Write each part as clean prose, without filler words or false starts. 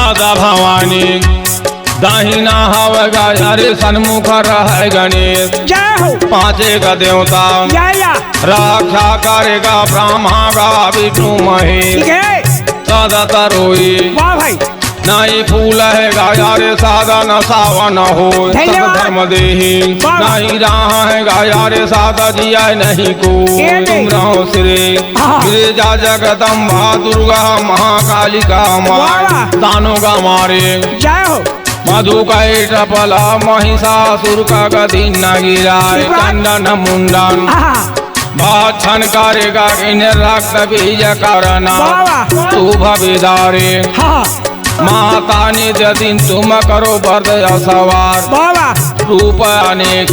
दादा भवानी दाहिना हवगा अरे सन्मुख रह गणेश जय हो। पांचे का देवता रक्षा करेगा ब्रह्मा का विष्णु महेश सदा तरोई वाह भाई नाई फूल है गायारे सादा न सावन हो धर्म देही नहीं रहा है गायारे सादा जिया नहीं को तुम रहो श्री जा जगदम्बा दुर्गा महाकालिका माँ दानों का मारे जय हो। मधु का टपला महिषासुर का गति न गिराए चंदन मुंडन भाषण करेगा इन रक्त बीज करना तू भविदारे माता नित्य दिन तुम करो वर्द सवार रूप अनेक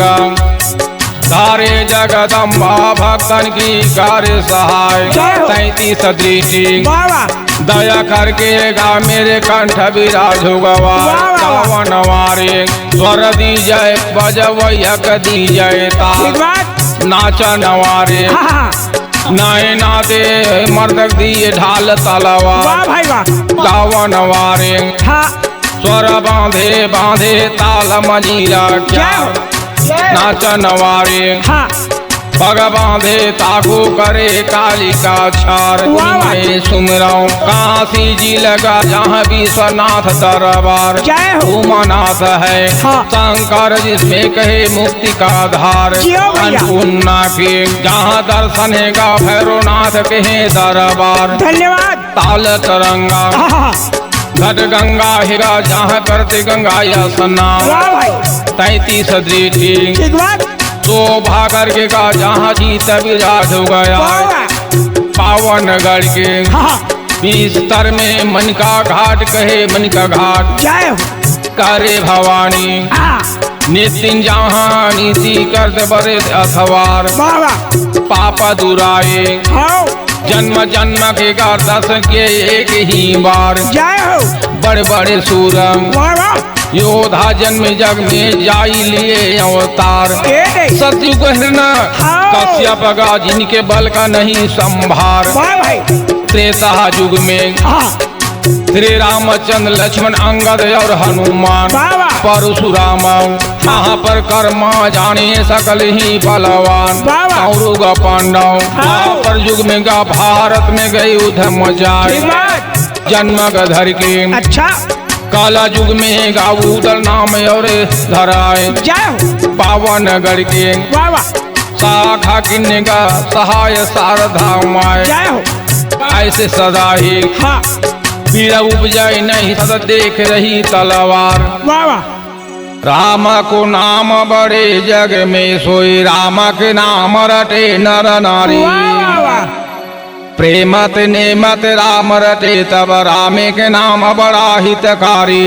धारे जगदम्बा भक्तन की कार्य सहाय 33 दृष्टि दया करके गा मेरे कंठ विराज गवा नवारे स्वर दी जय बजवैयक दी जय नाच नवारे नाय नादे मर्दक दिए ढाल तलवार गावा नवारे स्वर बांधे बांधे ताल मजीरा क्या नाच नवारे पग बांधे ताकू करे कालिका छार सुमराओ काशी जी लगा जहाँ विश्वनाथ दरबार उमानाथ है शंकर जिसमें कहे मुक्ति का आधार अन्नपूर्णा के जहाँ दर्शन है गा भैरवनाथ कहे दरबार धन्यवाद। ताल तरंगा घट गंगा हिरा जहाँ करते गंगा या स्नान 33 दृष्टि तो भागर के का जहाँ जीत विराज हो गया पावन गढ़ के बिस्तर में मन का घाट कहे मन का घाट करे भवानी नितिन जहाँ नीति करते बड़े अथवार पापा दुराए जन्म जन्म के का दर्शन के एक ही बार बड़े बड़े सूरंग योधा जन्म जग में जाई लिए अवतार सतयुग हिरना कश्यप का जिनके बल का नहीं संभार त्रेता युग में श्री रामचंद्र लक्ष्मण अंगद और हनुमान परशुराम यहाँ पर कर्मा जाने सकल ही बलवान कौरव पांडव पर युग में गा भारत में गए युद्ध मचाए जन्म धर के अच्छा काला युग में गाउदल नाम और धराए पावन गढ़ के शाखा किन्ने का सहाय शारदा माए ऐसे सदा ही पीड़ा उपजाए नहीं सदा देख रही तलवार राम को नाम बड़े जग में सोई राम के नाम रटे नर नारी प्रेमत नेमत राम रटे तब रामे के नाम बड़ा हितकारी।